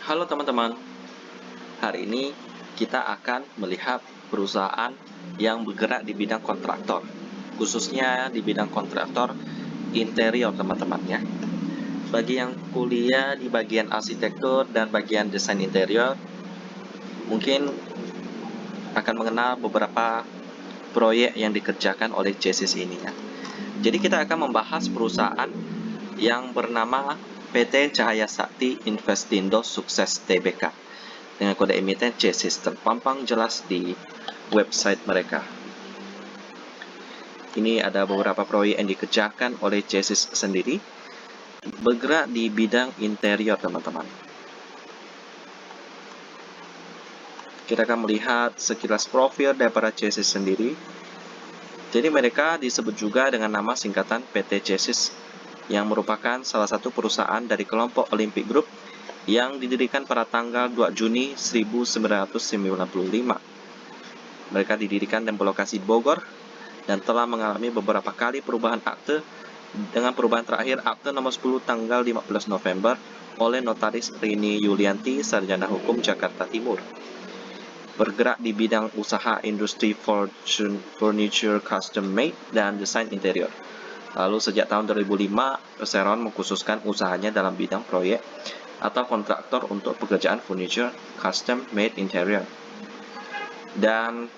Halo teman-teman, hari ini kita akan melihat perusahaan yang bergerak di bidang kontraktor, khususnya di bidang kontraktor interior teman-teman ya. Bagi yang kuliah di bagian arsitektur dan bagian desain interior, mungkin akan mengenal beberapa proyek yang dikerjakan oleh Chassis ini ya. Jadi kita akan membahas perusahaan yang bernama PT Cahaya Sakti Investindo Sukses Tbk dengan kode emiten Chassis terpampang jelas di website mereka. Ini ada beberapa proyek yang dikerjakan oleh Chassis sendiri, bergerak di bidang interior teman-teman. Kita akan melihat sekilas profil daripada Chassis sendiri. Jadi mereka disebut juga dengan nama singkatan PT Chassis, yang merupakan salah satu perusahaan dari kelompok Olympic Group yang didirikan pada tanggal 2 Juni 1995. Mereka didirikan dan berlokasi di Bogor dan telah mengalami beberapa kali perubahan akte, dengan perubahan terakhir akte nomor 10 tanggal 15 November oleh Notaris Rini Yulianti, Sarjana Hukum Jakarta Timur. Bergerak di bidang usaha industri furniture custom made dan desain interior. Lalu sejak tahun 2005, Perseroan mengkhususkan usahanya dalam bidang proyek atau kontraktor untuk pekerjaan furniture custom made interior. Dan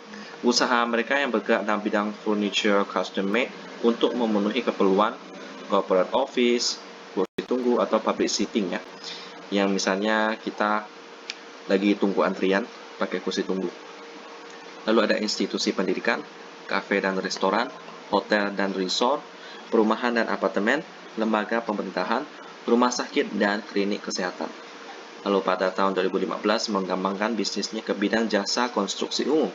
usaha mereka yang bergerak dalam bidang furniture custom made untuk memenuhi keperluan corporate office, kursi tunggu atau public seating ya. Yang misalnya kita lagi tunggu antrian pakai kursi tunggu. Lalu ada institusi pendidikan, kafe dan restoran, hotel dan resort, perumahan dan apartemen, lembaga pemerintahan, rumah sakit dan klinik kesehatan. Lalu pada tahun 2015 mengembangkan bisnisnya ke bidang jasa konstruksi umum.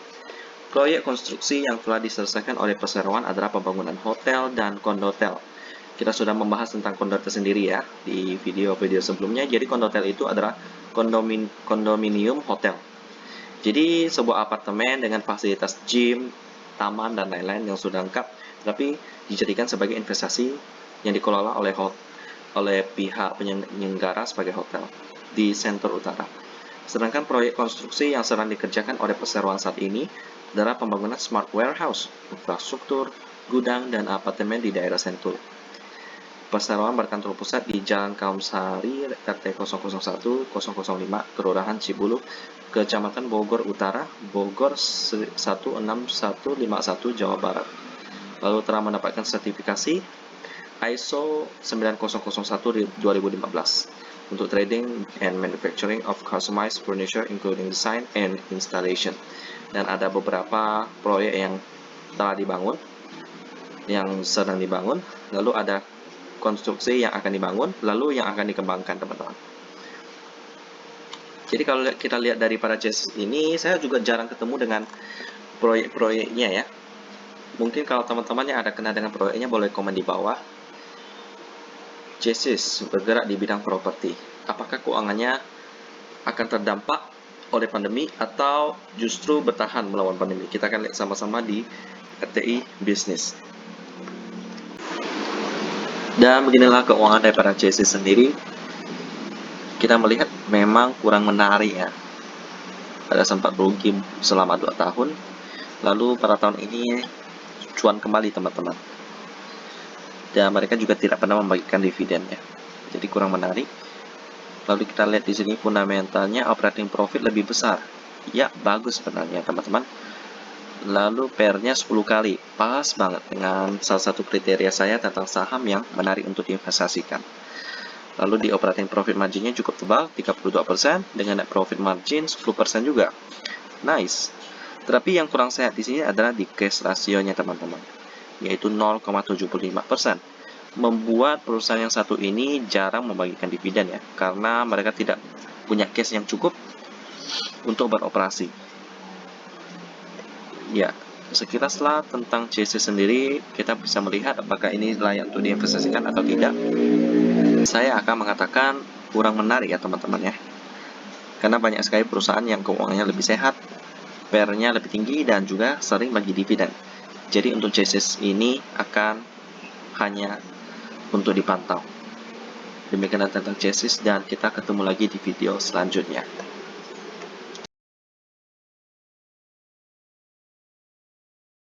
Proyek konstruksi yang telah diselesaikan oleh Perseroan adalah pembangunan hotel dan kondotel. Kita sudah membahas tentang kondotel sendiri ya di video-video sebelumnya. Jadi kondotel itu adalah kondominium hotel. Jadi sebuah apartemen dengan fasilitas gym, taman dan lain-lain yang sudah lengkap, tapi dijadikan sebagai investasi yang dikelola oleh pihak penyelenggara sebagai hotel di Sentul Utara. Sedangkan proyek konstruksi yang sedang dikerjakan oleh Perseroan saat ini adalah pembangunan smart warehouse, infrastruktur, gudang, dan apartemen di daerah Sentul. Perseroan berkantor pusat di Jalan Kaum Sari, RT 001-005, Kelurahan Cibulu, Kecamatan Bogor Utara, Bogor 16151, Jawa Barat. Lalu telah mendapatkan sertifikasi ISO 9001 2015 untuk trading and manufacturing of customized furniture including design and installation. Dan ada beberapa proyek yang telah dibangun, yang sedang dibangun, lalu ada konstruksi yang akan dibangun, lalu yang akan dikembangkan teman-teman. Jadi kalau kita lihat daripada Chassis ini, saya juga jarang ketemu dengan proyek-proyeknya ya. Mungkin kalau teman-teman yang ada kenal dengan proyeknya boleh komen di bawah. Chassis bergerak di bidang properti. Apakah keuangannya akan terdampak oleh pandemi atau justru bertahan melawan pandemi? Kita akan lihat sama-sama di RTI Bisnis. Dan beginilah keuangan daripada Chassis sendiri. Kita melihat memang kurang menarik ya. Pada sempat merugi selama 2 tahun. Lalu pada tahun ini cuan kembali teman-teman. Dan mereka juga tidak pernah membagikan dividen ya. Jadi kurang menarik. Lalu kita lihat di sini fundamentalnya operating profit lebih besar. Ya, bagus sebenarnya teman-teman. Lalu PER-nya 10 kali. Pas banget dengan salah satu kriteria saya tentang saham yang menarik untuk diinvestasikan. Lalu di operating profit margin-nya cukup tebal, 32%, dengan net profit margin 10% juga. Nice. Tetapi yang kurang sehat di sini adalah di cash rasionya teman-teman, yaitu 0,75%. Membuat perusahaan yang satu ini jarang membagikan dividen ya, karena mereka tidak punya cash yang cukup untuk beroperasi. Ya, sekilaslah tentang Chassis sendiri. Kita bisa melihat apakah ini layak untuk diinvestasikan atau tidak. Saya akan mengatakan kurang menarik ya teman-teman ya, karena banyak sekali perusahaan yang keuangannya lebih sehat, PER-nya lebih tinggi, dan juga sering bagi dividen. Jadi untuk Chassis ini akan hanya untuk dipantau. Demikian tentang chassis dan kita ketemu lagi di video selanjutnya.